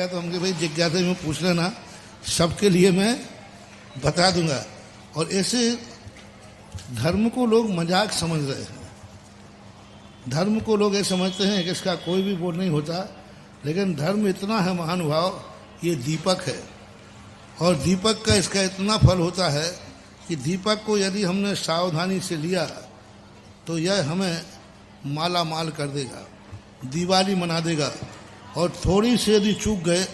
जाएगा तो हमके भाई जिज्ञासा में पूछ लेना, सबके लिए मैं बता दूंगा। और ऐसे धर्म को लोग मजाक समझ रहे हैं। धर्म को लोग ये समझते हैं कि इसका कोई भी वो नहीं होता, लेकिन धर्म इतना है महानुभाव, ये दीपक है और दीपक का इसका इतना फल होता है कि दीपक को यदि हमने सावधानी से लिया तो यह हमें माला माल कर देगा, दिवाली मना देगा। और थोड़ी सी यदि चूक गए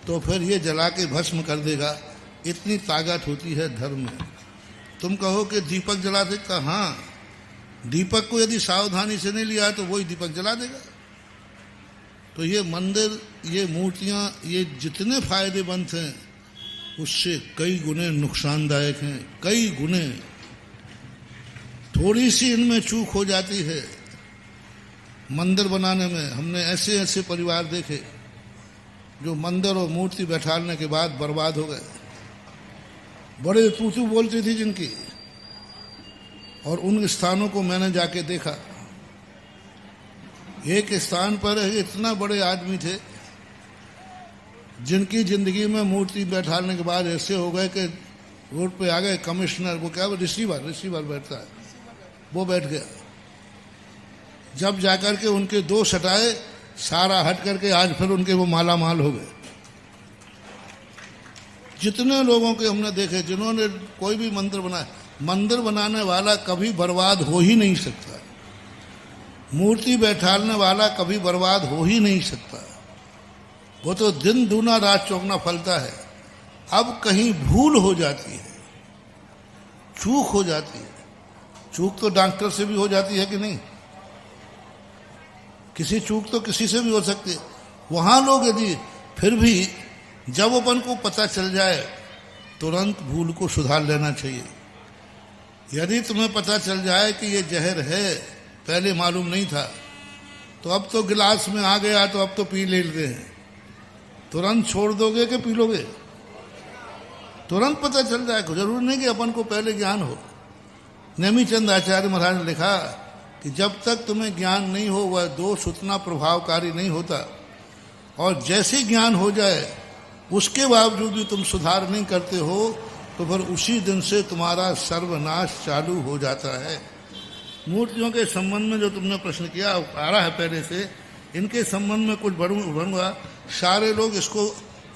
तो फिर ये जला के भस्म कर देगा। इतनी ताकत होती है धर्म में। तुम कहो कि दीपक जला देगा, हाँ, दीपक को यदि सावधानी से नहीं लिया तो वही दीपक जला देगा। तो ये मंदिर, ये मूर्तियाँ, ये जितने फायदेमंद हैं उससे कई गुने नुकसानदायक हैं, कई गुने। थोड़ी सी इनमें चूक हो जाती है मंदिर बनाने में। हमने ऐसे ऐसे परिवार देखे जो मंदिर और मूर्ति बैठाने के बाद बर्बाद हो गए। बड़े तू बोलती थी जिनकी, और उन स्थानों को मैंने जाके देखा। एक स्थान पर इतना बड़े आदमी थे जिनकी जिंदगी में मूर्ति बैठाने के बाद ऐसे हो गए कि रोड पे आ गए कमिश्नर, वो क्या, रिसीवर बैठता है, वो बैठ गया। जब जाकर के उनके दोष हटाए, सारा हट करके आज फिर उनके वो माला माल हो गए। जितने लोगों के हमने देखे जिन्होंने कोई भी मंदिर बनाया, मंदिर बनाने वाला कभी बर्बाद हो ही नहीं सकता, मूर्ति बैठाने वाला कभी बर्बाद हो ही नहीं सकता। वो तो दिन दूना रात चौगुना फलता है। अब कहीं भूल हो जाती है, चूक हो जाती है। चूक तो डॉक्टर से भी हो जाती है कि नहीं? किसी चूक तो किसी से भी हो सकती है। वहां लोग यदि फिर भी जब अपन को पता चल जाए तुरंत भूल को सुधार लेना चाहिए। यदि तुम्हें पता चल जाए कि ये जहर है, पहले मालूम नहीं था, तो अब तो गिलास में आ गया तो अब तो पी लेते हैं, तुरंत छोड़ दोगे कि पी लोगे? तुरंत पता चल जाए। जरूर नहीं कि अपन को पहले ज्ञान हो। नेमीचंद आचार्य महाराज ने लिखा कि जब तक तुम्हें ज्ञान नहीं हो वह दोष उतना प्रभावकारी नहीं होता, और जैसे ज्ञान हो जाए उसके बावजूद भी तुम सुधार नहीं करते हो तो फिर उसी दिन से तुम्हारा सर्वनाश चालू हो जाता है। मूर्तियों के संबंध में जो तुमने प्रश्न किया आ रहा है पहले से, इनके संबंध में कुछ बढ़ूंगा। सारे लोग इसको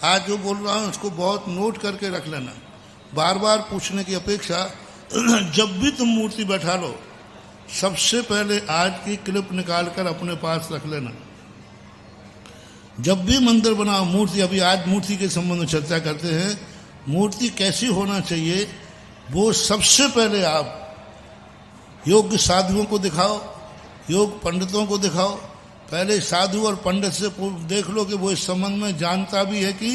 आज जो बोल रहा हूँ इसको बहुत नोट करके रख लेना, बार बार पूछने की अपेक्षा। जब भी तुम मूर्ति बैठा लो, सबसे पहले आज की क्लिप निकाल कर अपने पास रख लेना। जब भी मंदिर बनाओ, मूर्ति, अभी आज मूर्ति के संबंध में चर्चा करते हैं, मूर्ति कैसी होना चाहिए वो सबसे पहले आप योग्य साधुओं को दिखाओ, योग पंडितों को दिखाओ। पहले साधु और पंडित से देख लो कि वो इस संबंध में जानता भी है कि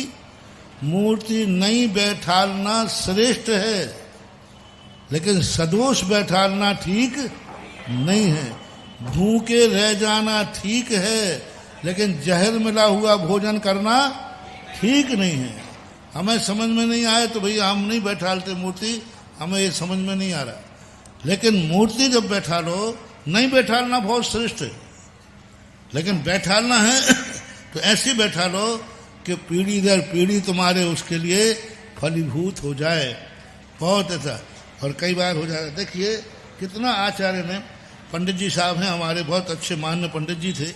मूर्ति नहीं बैठालना श्रेष्ठ है, लेकिन सदोष बैठालना ठीक नहीं है। भूखे रह जाना ठीक है, लेकिन जहर मिला हुआ भोजन करना ठीक नहीं है। हमें समझ में नहीं आए तो भैया हम नहीं बैठालते मूर्ति, हमें ये समझ में नहीं आ रहा। लेकिन मूर्ति जब बैठा लो, नहीं बैठालना बहुत श्रेष्ठ है, लेकिन बैठालना है तो ऐसी बैठा लो कि पीढ़ी दर पीढ़ी तुम्हारे उसके लिए फलीभूत हो जाए। बहुत ऐसा, और कई बार हो जाता है। देखिए कितना आचार्य ने, पंडित जी साहब हैं हमारे, बहुत अच्छे मान्य पंडित जी थे,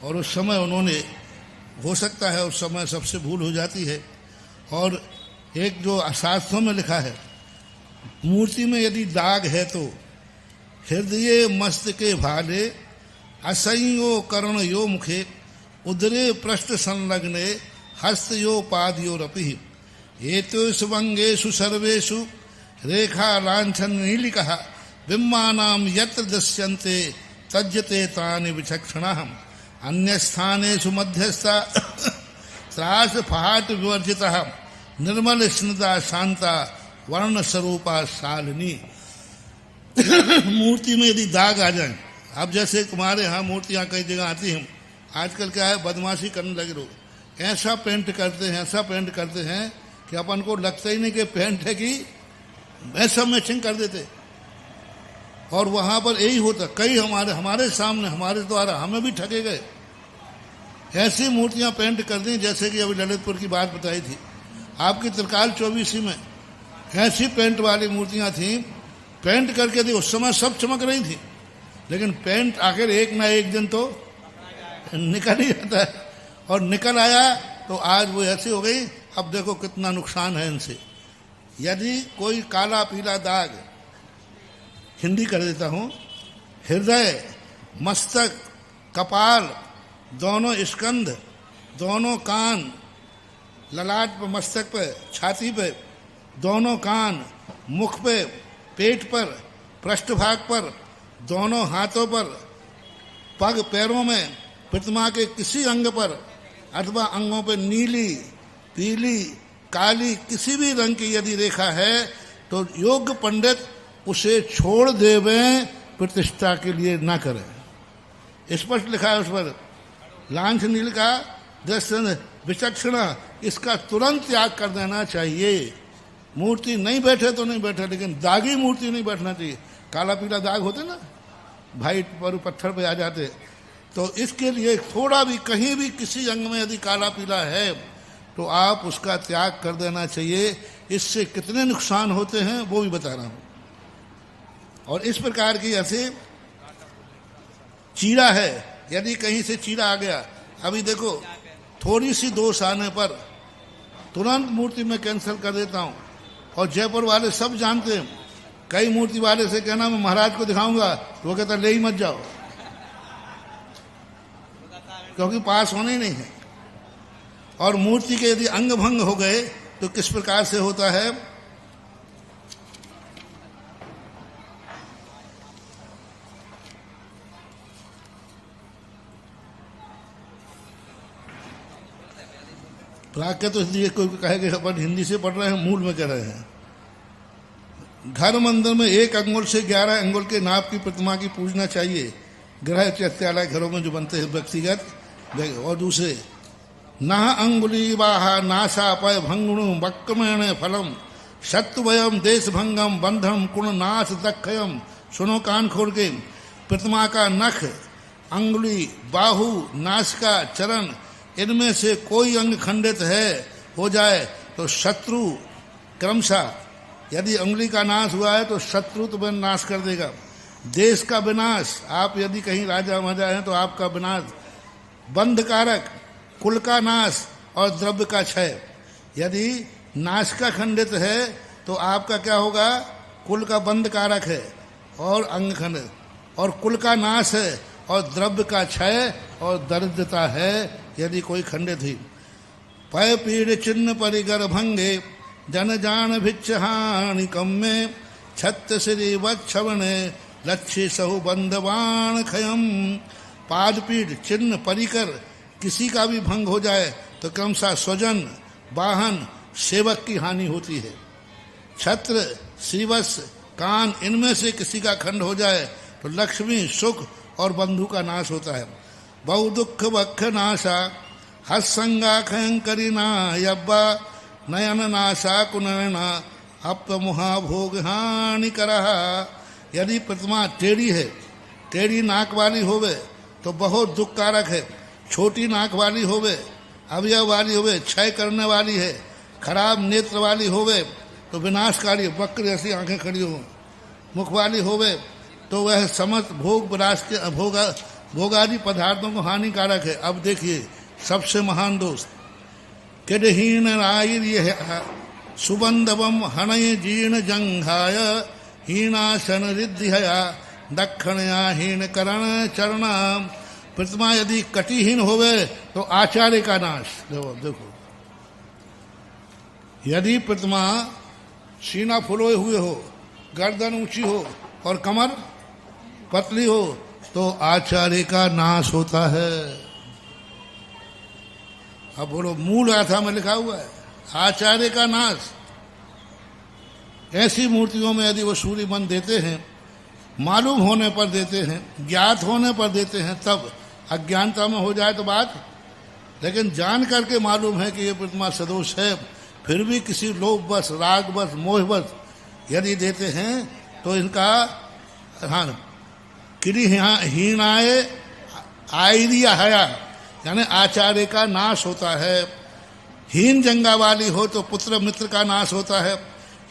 और उस समय उन्होंने, हो सकता है उस समय सबसे भूल हो जाती है, और एक जो शास्त्रों में लिखा है, मूर्ति में यदि दाग है तो हृदय मस्तके भाले असंयो कर्ण यो मुखे उदरे पृष्ठ संलग्ने हस्त यो पाद यो रपि एतेषु वंगेषु सर्वेषु रेखा लांछन नीलिकः बिम्बानां यत्र दृश्यन्ते तज्जते तानि विचक्षणाः अन्यस्थानेषु मध्यस्था त्रास फहाट विवर्जितः निर्मल स्निग्धा शांता वर्ण स्वरूपा शालिनी। मूर्ति में यदि दाग आ जाए, अब जैसे तुम्हारे यहाँ मूर्तियाँ कई जगह आती हैं, आजकल क्या है, बदमाशी करने लगे लोग, ऐसा पेंट करते हैं, ऐसा पेंट करते हैं कि अपन को लगता ही नहीं कि पेंट है, कि ऐसा मैचिंग कर देते। और वहाँ पर यही होता, कई हमारे सामने, हमारे द्वारा हमें भी ठगे गए। ऐसी मूर्तियां पेंट कर दी जैसे कि अभी ललितपुर की बात बताई थी, आपकी त्रिकाल 24 में ऐसी पेंट वाली मूर्तियां थी, पेंट करके दी, उस समय सब चमक रही थी, लेकिन पेंट आखिर एक ना एक दिन तो निकल ही जाता है, और निकल आया तो आज वो ऐसी हो गई। अब देखो कितना नुकसान है इनसे। यदि कोई काला पीला दाग, हिंदी कर देता हूं, हृदय, मस्तक, कपाल, दोनों स्कंध, दोनों कान, ललाट पर, मस्तक पे, छाती पे, दोनों कान, मुख पे, पेट पर, पृष्ठभाग पर, दोनों हाथों पर, पग पैरों में, प्रतिमा के किसी अंग पर अथवा अंगों पर नीली, पीली, काली किसी भी रंग की यदि रेखा है तो योग्य पंडित उसे छोड़ देवें, प्रतिष्ठा के लिए ना करें। स्पष्ट लिखा है उस पर, लांछ नील का दर्शन विचक्षणा, इसका तुरंत त्याग कर देना चाहिए। मूर्ति नहीं बैठे तो नहीं बैठे, लेकिन दागी मूर्ति नहीं बैठना चाहिए। काला पीला दाग होते ना, भाई पर पत्थर पे आ जाते, तो इसके लिए थोड़ा भी कहीं भी किसी अंग में यदि काला पीला है तो आप उसका त्याग कर देना चाहिए। इससे कितने नुकसान होते हैं वो भी बता रहा हूं। और इस प्रकार की ऐसे चीरा है, यदि कहीं से चीरा आ गया, अभी देखो थोड़ी सी दोष आने पर तुरंत मूर्ति में कैंसिल कर देता हूं। और जयपुर वाले सब जानते हैं, कई मूर्ति वाले से कहना मैं महाराज को दिखाऊंगा तो वो कहता ले ही मत जाओ, क्योंकि पास होने ही नहीं है। और मूर्ति के यदि अंग भंग हो गए तो किस प्रकार से होता है, प्राकृत तो इसलिए कोई कहे कि अपन हिंदी से पढ़ रहे हैं, मूल में कह रहे हैं। घर मंदिर में 1 अंगुल से 11 अंगुल के नाप की प्रतिमा की पूजना चाहिए। गृह चैत्यालय घरों में जो बनते हैं व्यक्तिगत। और दूसरे, ना अंगुली वाहा नासा पय भंगुणु वक्रमेण फलम शत्रुभयम देश भंगम बंधम कुण नाश दक्षयम। सुनो कान खोल के, प्रतिमा का नख, अंगुली, बाहु, नासिका, चरण, इनमें से कोई अंग खंडित है हो जाए तो शत्रु क्रमशः, यदि अंगुली का नाश हुआ है तो शत्रु तुम्हें नाश कर देगा। देश का विनाश, आप यदि कहीं राजा महाराजा हैं तो आपका विनाश। बंध कारक, कुल का नाश और द्रव्य का क्षय। यदि नाश का खंडित है तो आपका क्या होगा, कुल का बंध कारक है और अंग खंडित, और कुल का नाश है और द्रव्य का क्षय और दरिद्रता है यदि कोई खंडित ही। पय पीड़ चिन्ह परिगर भंगे जन जान भिक्षहानि कम्मे छत्र श्री वक्षवणे लक्ष्य सहु बंधवान खयम। पाद पीठ, चिन्ह, परिकर किसी का भी भंग हो जाए तो क्रमशः स्वजन, वाहन, सेवक की हानि होती है। छत्र, श्रीवत्स, कान, इनमें से किसी का खंड हो जाए तो लक्ष्मी, सुख और बंधु का नाश होता है। बहु दुख वक्ष नाशा हसंगा खयंकरिना यब्बा नयन नाशा कुनयना अपमुहा भोग हानि करहा। यदि प्रतिमा टेढ़ी है, टेढ़ी नाक वाली होवे तो बहुत दुख कारक है। छोटी नाक वाली होवे, अवयव वाली होवे, क्षय करने वाली है। खराब नेत्र वाली होवे तो विनाशकारी, वक्र जैसी आंखें खड़ी हो। मुख वाली होवे तो वह समस्त भोग विलास के भोगादि पदार्थों को हानिकारक है। अब देखिए सबसे महान दोष, किडहीन राय सुबंधवम हनय जीर्ण जंघाय हीनासन रिद्धिया दक्षिणया हीन करण चरणा। प्रतिमा यदि कटिहीन होवे तो आचार्य का नाश। देखो यदि प्रतिमा सीना फुलोए हुए हो, गर्दन ऊंची हो और कमर पतली हो तो आचार्य का नाश होता है। अब बोलो, मूल गाथा में लिखा हुआ है आचार्य का नाश। ऐसी मूर्तियों में यदि वो सूर्य मन देते हैं, मालूम होने पर देते हैं, ज्ञात होने पर देते हैं, तब अज्ञानता में हो जाए तो बात, लेकिन जान करके मालूम है कि ये प्रतिमा सदोष है, फिर भी किसी लोभवश, रागवश, मोहवश यदि देते हैं तो इनका हाँ किरी हीनाए आयरिया हया, यानी आचार्य का नाश होता है। हीन जंगा वाली हो तो पुत्र मित्र का नाश होता है,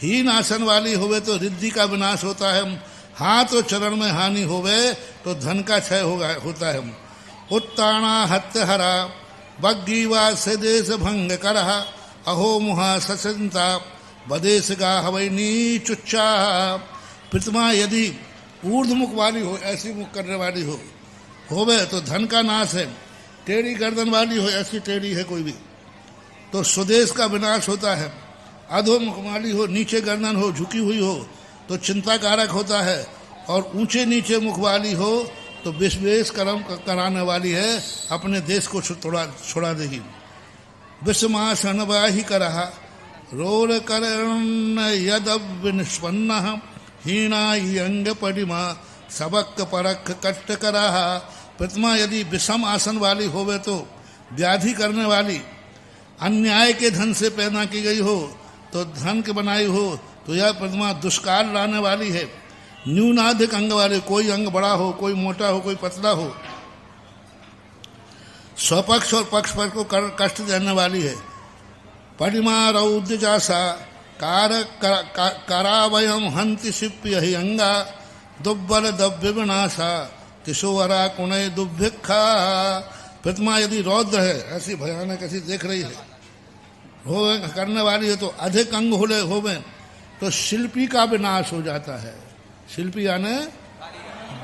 हीन आसन वाली होवे तो रिद्धि का विनाश होता है, हाथ और चरण में हानि होवे तो धन का क्षय होता है। उत्ताना हत्यहरा बग्गीवा सदेश भंग करह अहो मुहा सचिंता बदेश गा हवै नीचुच्चा। प्रतिमा यदि ऊर्ध्वमुख वाली हो, ऐसी मुख करने वाली होवे तो धन का नाश है। टेढ़ी गर्दन वाली हो, ऐसी टेढ़ी है कोई भी, तो स्वदेश का विनाश होता है। अधोमुख वाली हो, नीचे गर्दन हो, झुकी हुई हो तो चिंता कारक होता है। और ऊंचे नीचे मुख वाली हो तो विष कर्म कराने वाली है, अपने देश को छोड़ा देगी। विषमासन वाही करहा रोल करण यद विनिष्पन्न हीना अंग पडिमा सबक परख कष्ट कराहा। प्रतिमा यदि विषम आसन वाली होवे तो व्याधि करने वाली, अन्याय के धन से पैदा की गई हो तो धन के बनाई हो तो यह प्रतिमा दुष्काल लाने वाली है। न्यूनाधिक अंग वाले, कोई अंग बड़ा हो, कोई मोटा हो, कोई पतला हो, स्वपक्ष और पक्ष पर को कष्ट देने वाली है। पडिमा रौद्र जासा करावयम हंति शिप्य ही अंगा दुब्बल दव्य विनाशा किशोरा कुणय दुर्भिक्षा। प्रतिमा यदि रौद्र है, ऐसी भयानक ऐसी देख रही है, हो करने वाली है तो अधिक अंग होवे तो शिल्पी का विनाश हो जाता है। शिल्पी यानी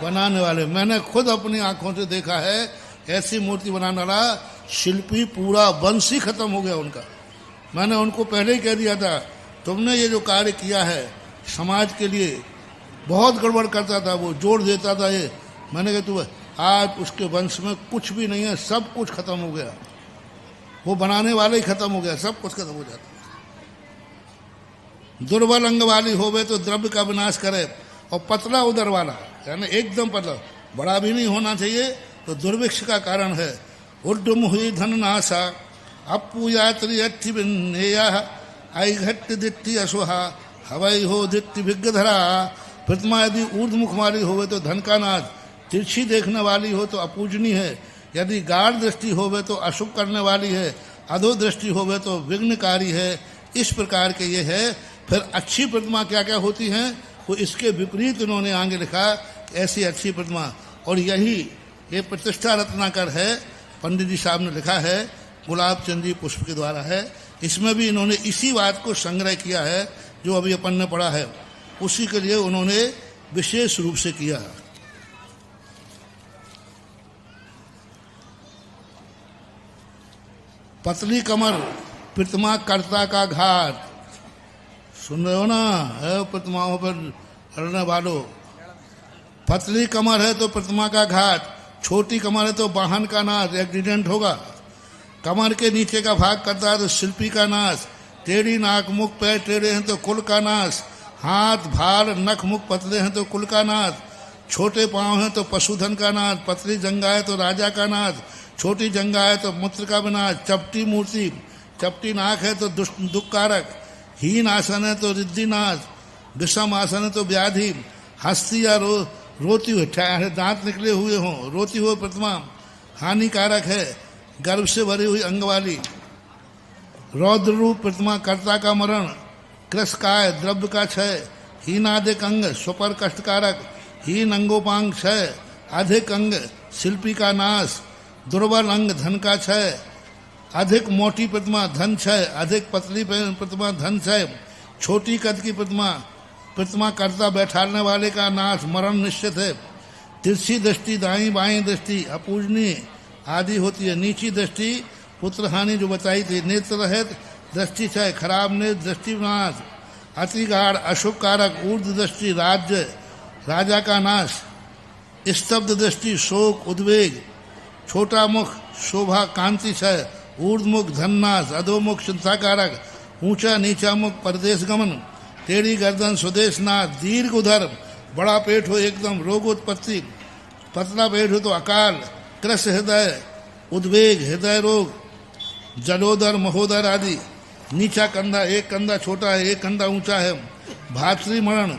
बनाने वाले, मैंने खुद अपनी आंखों से देखा है, ऐसी मूर्ति बनाने वाला शिल्पी पूरा वंश ही खत्म हो गया उनका। मैंने उनको पहले ही कह दिया था, तुमने ये जो कार्य किया है समाज के लिए बहुत गड़बड़ करता था, वो जोड़ देता था ये। मैंने कहा तू आज उसके वंश में कुछ भी नहीं है, सब कुछ खत्म हो गया, वो बनाने वाले ही खत्म हो गया, सब कुछ खत्म हो जाता। दुर्बल अंग वाली होवे तो द्रव्य का विनाश करे, और पतला उदर वाला यानी एकदम पतला, बड़ा भी नहीं होना चाहिए तो दुर्भिक्ष का कारण है। उड्डम हुई धन नाशा अपू यात्री अट्ठी बिन्नेया आई घट्ट दिट्ठी अशुहा हवाई हो दिट्ठी भिग्गधरा। प्रतिमा यदि ऊर्ध्वमुख वाली होवे तो धन का नाश, तिरछी देखने वाली हो तो अपूजनीय है, यदि गाढ़ दृष्टि होवे तो अशुभ करने वाली है, अधो दृष्टि होवे तो विघ्नकारी है। इस प्रकार के ये है। फिर अच्छी प्रतिमा क्या क्या होती हैं, वो इसके विपरीत उन्होंने आगे लिखा, ऐसी अच्छी प्रतिमा। और यही ये प्रतिष्ठा रत्नाकर है, पंडित जी साहब ने लिखा है, गुलाब चंद जी पुष्प के द्वारा है। इसमें भी इन्होंने इसी बात को संग्रह किया है जो अभी अपन ने पढ़ा है, उसी के लिए उन्होंने विशेष रूप से किया। पतली कमर प्रतिमा कर्ता का घाट, सुन रहे हो ना, है प्रतिमाओं पर लड़ने वालों। पतली कमर है तो प्रतिमा का घाट, छोटी कमर है तो वाहन का नाश, एक्सीडेंट होगा। कमर के नीचे का भाग करता है तो शिल्पी का नाश, टेढ़ी नाक मुख पैर टेढ़े हैं तो कुल का नाश, हाथ भार नख मुख पतले हैं तो कुल का नाश, छोटे पांव हैं तो पशुधन का नाश, पतली जंगा है तो राजा का नाश, छोटी जंगा है तो मूत्र का विनाश, चपटी मूर्ति, चपटी नाक है तो दुख कारक, हीन आसन है तो रिद्धि नाश, विषम आसन है तो व्याधि, हस्ती या रोती हुई दांत निकले हुए हों, रोती हुई प्रतिमा हानिकारक है, गर्भ से भरी हुई अंग वाली। रौद्र रूप प्रतिमा कर्ता का मरण, कृषकाय द्रव्य का क्षय, हीनाधिक अंग स्वपर कष्टकारक, हीन अंगोपांग क्षय, अधिक अंग शिल्पी का नाश, दुर्बल अंग धन का क्षय, अधिक मोटी प्रतिमा धन क्षय, अधिक पतली प्रतिमा धन क्षय, छोटी कद की प्रतिमा कर्ता बैठाने वाले का नाश, मरण निश्चित है। तिरछी दृष्टि दाईं बाईं दृष्टि अपूजनीय आदि होती है। नीची दृष्टि पुत्र हानि जो बताई थी, नेत्र रहित दृष्टि क्षय, खराब नेत्र दृष्टि नाश, अति गाढ़ अशुभ कारक, ऊर्ध्व दृष्टि राज्य राजा का नाश, स्तब्ध दृष्टि शोक उद्वेग, छोटा मुख शोभा कांति क्षय, ऊर्ध्वमुख धननाश, अधोमुख चिंताकारक, ऊंचा नीचा मुख परदेश गमन, टेढ़ी गर्दन स्वदेश नाश, दीर्घ उधर बड़ा पेट हो एकदम रोग उत्पत्ति, पतला पेट हो तो अकाल, कृष हृदय उद्वेग हृदय रोग, जलोदर महोदर आदि, नीचा कंधा एक कंधा छोटा है एक कंधा ऊंचा है, भातृ मरण,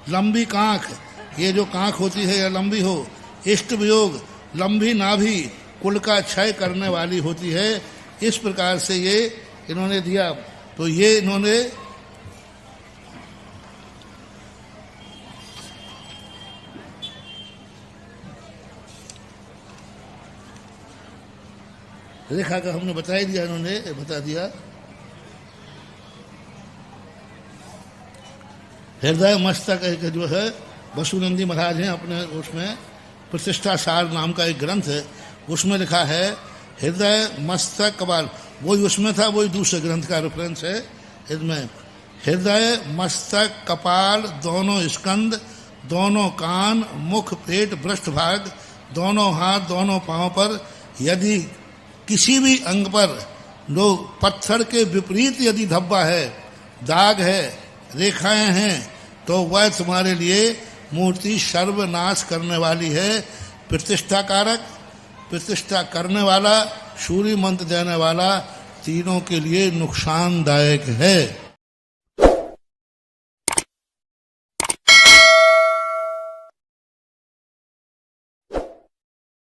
लंबी कांख, ये जो कांख होती है या लंबी हो, इष्ट वियोग, लंबी नाभि, कुल का क्षय करने वाली होती है। इस प्रकार से ये इन्होंने दिया। तो ये इन्होंने रेखा का हमने बता ही दिया, इन्होंने बता दिया। हृदय मस्तक एक जो है वसुनंदी महाराज हैं अपने उसमें प्रतिष्ठा सार नाम का एक ग्रंथ है, उसमें लिखा है हृदय मस्तक कपाल, वही उसमें था, वही दूसरे ग्रंथ का रेफरेंस है इसमें। हृदय मस्तक कपाल दोनों स्कंद, दोनों कान, मुख, पेट, पृष्ठभाग, दोनों हाथ, दोनों पांव पर यदि किसी भी अंग पर पत्थर के विपरीत यदि धब्बा है, दाग है, रेखाएं हैं, तो वह तुम्हारे लिए मूर्ति सर्वनाश करने वाली है। प्रतिष्ठा कारक, प्रतिष्ठा करने वाला, सूर्य मंत्र देने वाला, तीनों के लिए नुकसानदायक है।